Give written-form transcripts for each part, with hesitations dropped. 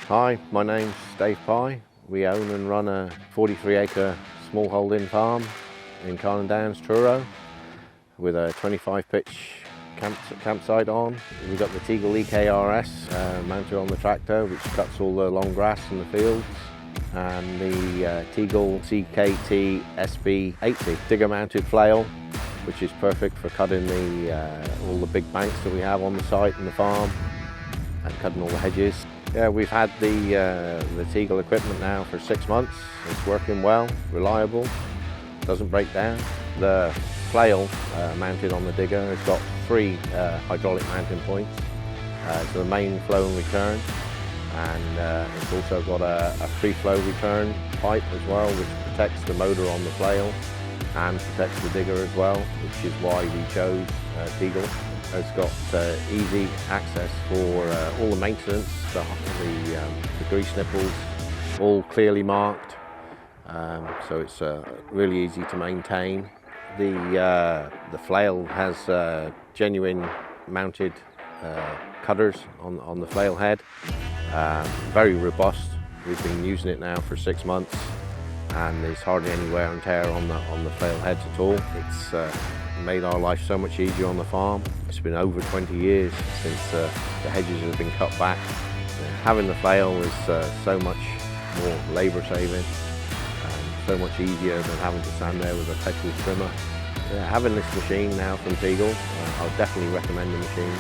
Hi, my name's Dave Pye. We own and run a 43-acre small holding farm in Carnon Downs, Truro, with a 25-pitch campsite on. We've got the Teagle EKRS mounted on the tractor, which cuts all the long grass in the fields, and the Teagle CKT SB80 digger-mounted flail, which is perfect for cutting all the big banks that we have on the site and the farm, and cutting all the hedges. Yeah, we've had the Teagle equipment now for 6 months. It's working well, reliable, doesn't break down. The flail mounted on the digger has got 3 hydraulic mounting points. So the main flow and return, and it's also got a free flow return pipe as well, which protects the motor on the flail and protects the digger as well, which is why we chose Teagle. It's got easy access for all the maintenance, the grease nipples, all clearly marked, so it's really easy to maintain. The flail has genuine mounted cutters on the flail head, very robust. We've been using it now for 6 months, and there's hardly any wear and tear on the flail heads at all. It's made our life so much easier on the farm. It's been over 20 years since the hedges have been cut back. Having the flail is so much more labour saving, so much easier than having to stand there with a petrol trimmer. Having this machine now from Teagle, I'll definitely recommend the machine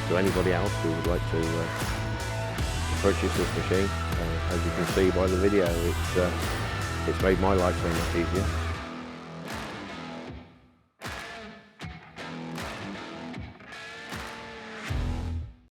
to anybody else who would like to purchase this machine. As you can see by the video, it's made my life so much easier.